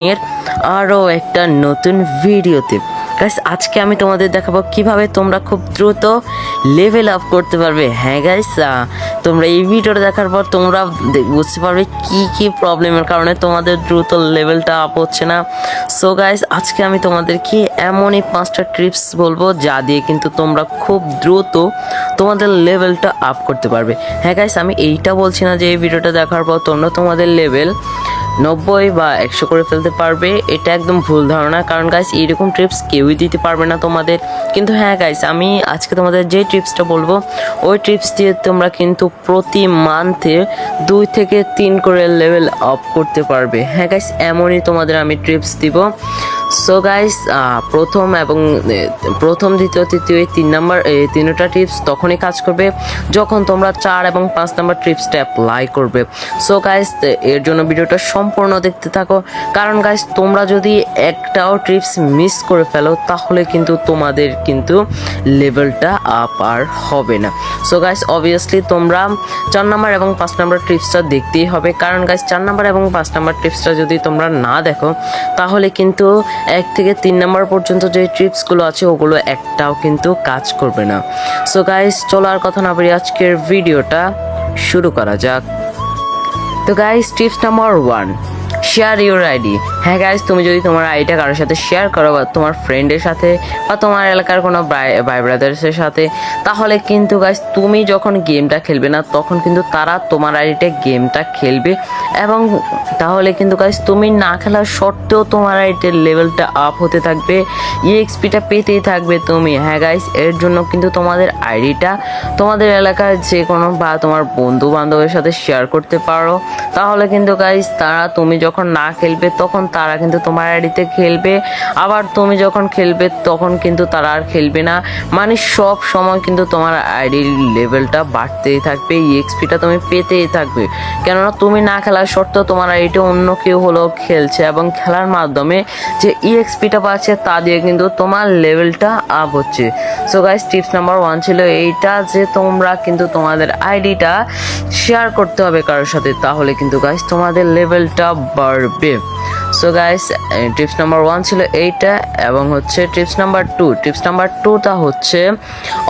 এর আরও একটা নতুন ভিডিওতে গাইস আজকে আমি তোমাদের দেখাবো কিভাবে তোমরা খুব দ্রুত লেভেল আপ করতে পারবে। হ্যাঁ গাইস, তোমরা এই ভিডিওটা দেখার পর তোমরা বুঝতে পারবে কি কি প্রবলেমের কারণে তোমাদের দ্রুত লেভেলটা আপ হচ্ছে না। সো গাইস আজকে আমি তোমাদেরকে এমনই 5টা টিপস বলবো যা দিয়ে কিন্তু তোমরা খুব দ্রুত তোমাদের লেভেলটা আপ করতে পারবে। হ্যাঁ গাইস, আমি এইটা বলছি না যে এই ভিডিওটা দেখার পর তোমরা তোমাদের লেভেল 90 বা 100 করে ফেলতে পারবে, এটা একদম ভুল ধারণা। কারণ গাইস এইরকম টিপস কেউই দিতে পারবে না তোমাদের। কিন্তু হ্যাঁ গাইস, আমি আজকে তোমাদের যে টিপসটা বলবো ওই টিপস দিয়ে তোমরা কিন্তু প্রতি মান্থে 2 থেকে 3 করে লেভেল আপ করতে পারবে। হ্যাঁ গাইস, এমনই তোমাদের আমি টিপস দিব। সো গাইস, প্রথম দ্বিতীয় তৃতীয় এই 3 নাম্বার তিনটা টিপস তখনই কাজ করবে যখন তোমরা 4 এবং 5 নাম্বার টিপসটা অ্যাপ্লাই করবে। সো গাইস, এর জন্য ভিডিওটা সম্পূর্ণ দেখতে থাকো। কারণ গাইস তোমরা যদি একটাও টিপস মিস করে ফেলো তাহলে কিন্তু তোমাদের কিন্তু লেভেলটা আপ আর হবে না। সো গাইস অবভিয়াসলি তোমরা 4 নাম্বার এবং 5 নাম্বার টিপসটা দেখতেই হবে। কারণ গাইস 4 নাম্বার এবং 5 নাম্বার টিপসটা যদি তোমরা না দেখো তাহলে কিন্তু 1 থেকে 3 নাম্বার পর্যন্ত যে টিপসগুলো আছে ওগুলো একটাও কিন্তু কাজ করবে না। সো গাইস চলো আর কথা না বলি, আজকের ভিডিওটা শুরু করা যাক। তো guys tips number 1, share your ID. হ্যাঁ গাইস, তুমি যদি তোমার আইডিটা কারোর সাথে শেয়ার করো বা তোমার ফ্রেন্ডের সাথে বা তোমার এলাকার কোনো ভাই ব্রাদার্সের সাথে, তাহলে কিন্তু গাইস তুমি যখন গেমটা খেলবে না তখন কিন্তু তারা তোমার আইডিতে গেমটা খেলবে এবং তাহলে কিন্তু গাইস তুমি না খেলার সত্ত্বেও তোমার আইডির লেভেলটা আপ হতে থাকবে, ইএক্সপিটা পেতেই থাকবে তুমি। হ্যাঁ গাইস, এর জন্য কিন্তু তোমাদের আইডিটা তোমাদের এলাকার যে কোনো বা তোমার বন্ধু বান্ধবের সাথে শেয়ার করতে পারো। তাহলে কিন্তু গাইস তারা তুমি যখন না খেলবে তখন তারা কিন্তু তোমার আইডিতে খেলবে, আবার তুমি যখন খেলবে তখন কিন্তু তারা আর খেলবে না। মানে সব সময় কিন্তু তোমার আইডির লেভেলটা বাড়তেই থাকবে, ইএক্সপিটা তুমি পেতেই থাকবে। কেননা তুমি না খেলার সত্ত্বেও তোমার আইডিটা অন্য কেউ হলেও খেলছে এবং খেলার মাধ্যমে যে ইএক্সপিটা পাচ্ছে তা দিয়ে কিন্তু তোমার লেভেলটা আপ হচ্ছে। সো গাইস টিপস নাম্বার 1 ছিল এইটা যে তোমরা কিন্তু তোমাদের আইডিটা শেয়ার করতে হবে কারোর সাথে, তাহলে কিন্তু গাইস তোমাদের লেভেলটা বাড়বে। সো গাইস টিপস নাম্বার 1 ছিল এইটা এবং হচ্ছে টিপস নাম্বার 2টা হচ্ছে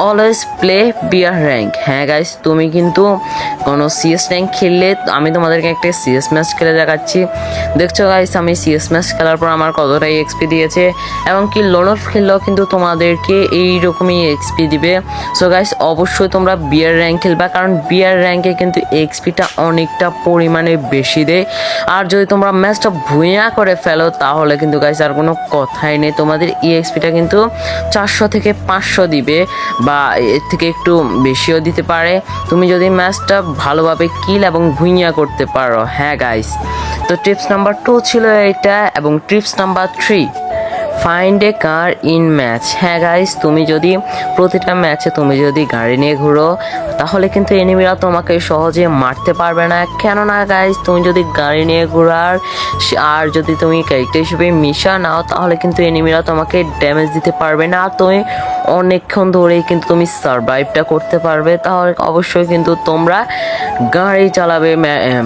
অলওয়েজ প্লে বিয়ার র্যাঙ্ক। হ্যাঁ গাইস, তুমি কিন্তু কোনো সিএস র্যাঙ্ক খেললে আমি তোমাদেরকে একটা সিএস ম্যাচ খেলে দেখাচ্ছি। দেখছো গাইস আমি সিএস ম্যাচ খেলার পর আমার কতটা এক্সপি দিয়েছে এবং কি লোনর খেললেও কিন্তু তোমাদেরকে এইরকমই এক্সপি দিবে। সো গাইস অবশ্যই তোমরা বিয়ার র্যাঙ্ক খেলবা, কারণ বিয়ার র্যাঙ্কে কিন্তু এক্সপিটা অনেকটা পরিমাণে বেশি দেয়। আর যদি তোমরা ম্যাচটা ভুঁইয়া করে ফেলো তাহলে কিন্তু গাইস আর কোনো কথাই নেই, তোমাদের ইএক্সপিটা কিন্তু 400 থেকে 500 দিবে বা এর থেকে একটু বেশিও দিতে পারে তুমি যদি ম্যাচটা ভালোভাবে কিল এবং ভুঁইয়া করতে পারো। হ্যাঁ গাইস, তো টিপস নাম্বার 2 ছিল এটা এবং tips number 3, find a car in match. হ্যাঁ গাইস, তুমি যদি প্রতিটা ম্যাচে তুমি যদি গাড়ি নিয়ে ঘুরো তাহলে কিন্তু এনিমিরা তোমাকে সহজে মারতে পারবে না। কেননা গাইস তুমি যদি গাড়ি নিয়ে ঘোরার আর যদি তুমি ক্যারেক্টার হিসেবে মিশা নাও তাহলে কিন্তু এনিমিরা তোমাকে ড্যামেজ দিতে পারবে না, আর তুমি অনেকক্ষণ ধরেই কিন্তু তুমি সারভাইভটা করতে পারবে। তাহলে অবশ্যই কিন্তু তোমরা গাড়ি চালাবে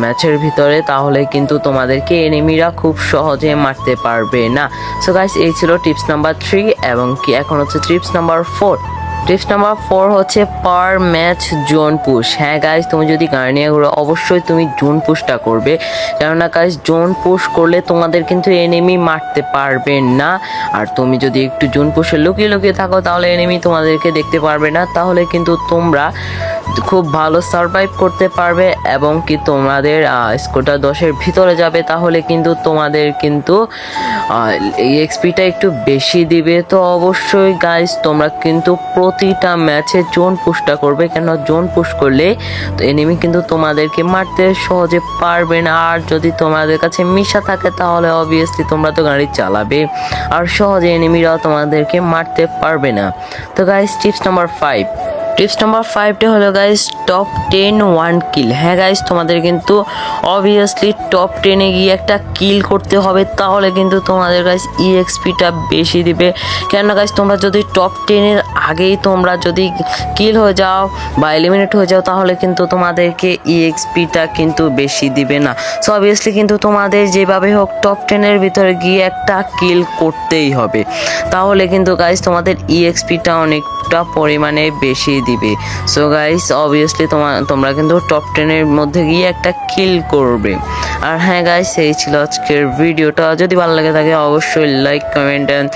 ম্যাচের ভিতরে, তাহলে কিন্তু তোমাদেরকে এনিমিরা খুব সহজে মারতে পারবে না। সো গাইস এই ছিল টিপস নাম্বার 3 এবং কি এখন হচ্ছে টিপস নাম্বার 4। টিপস নাম্বার 4 হচ্ছে পার ম্যাচ জোন পুশ। হ্যাঁ গাইস, তুমি যদি গাড়ি নিয়ে ঘুরো অবশ্যই তুমি জোন পুশটা করবে, কেননা গাইস জোন পুশ করলে তোমাদের কিন্তু এনিমি মারতে পারবে না। আর তুমি যদি একটু জোন পুশে লুকিয়ে লুকিয়ে থাকো তাহলে এনিমি তোমাদেরকে দেখতে পারবে না, তাহলে কিন্তু তোমরা খুব ভালো সারভাইভ করতে পারবে এবং কি তোমাদের স্কোরটা 10-এর ভিতরে যাবে। তাহলে কিন্তু তোমাদের কিন্তু এক্সপিটা একটু বেশি দিবে। তো অবশ্যই গাইস তোমরা কিন্তু প্রতিটা ম্যাচে জোন পুশটা করবে, কেন জোন পুশ করলে তো এনিমি কিন্তু তোমাদেরকে মারতে সহজে পারবে না। আর যদি তোমাদের কাছে মিশা থাকে তাহলে অবভিয়াসলি তোমরা তো গাড়ি চালাবে আর সহজে এনিমিরাও তোমাদেরকে মারতে পারবে না। তো guys tips number 5, tips number 5টি হলো গাইস টপ 10 ওয়ান কিল। হ্যাঁ গাইস, তোমাদের কিন্তু অবভিয়াসলি টপ 10-এ গিয়ে একটা কিল করতে হবে, তাহলে কিন্তু তোমাদের গাইস ইএক্সপিটা বেশি দিবে। কেন গাইস, তোমরা যদি টপ 10-এর আগেই তোমরা যদি কিল হয়ে যাও বা এলিমিনেট হয়ে যাও, তাহলে কিন্তু তোমাদেরকে ইএক্সপিটা কিন্তু বেশি দিবে না। সো অবভিয়াসলি কিন্তু তোমাদের যেভাবে হোক টপ 10-এর ভিতরে গিয়ে একটা কিল করতেই হবে, তাহলে কিন্তু গাইস তোমাদের ইএক্সপিটা অনেকটা পরিমাণে বেশি দিবে। সো গাইস অবভিয়াসলি তোমরা কিন্তু টপ 10-এর মধ্যে গিয়ে একটা কিল করবে। আর হ্যাঁ গাইস, এই ছিল আজকের ভিডিওটা। যদি ভালো লাগে থাকে অবশ্যই লাইক, কমেন্ট অ্যান্ড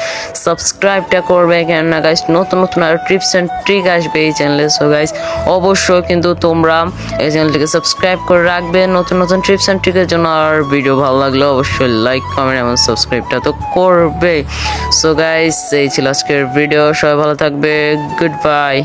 সাবস্ক্রাইবটা করবে, কেননা গাইস নতুন নতুন আরও টিপস অ্যান্ড ট্রিক আসবে এই চ্যানেলে। সো গাইস অবশ্যই কিন্তু তোমরা এই চ্যানেলটিকে সাবস্ক্রাইব করে রাখবে নতুন নতুন টিপস অ্যান্ড ট্রিকের জন্য। আর ভিডিও ভালো লাগলে অবশ্যই লাইক, কমেন্ট এবং সাবস্ক্রাইবটা তো করবে। সো গাইস এই ছিল আজকের ভিডিও, সবাই ভালো থাকবে, গুড বাই।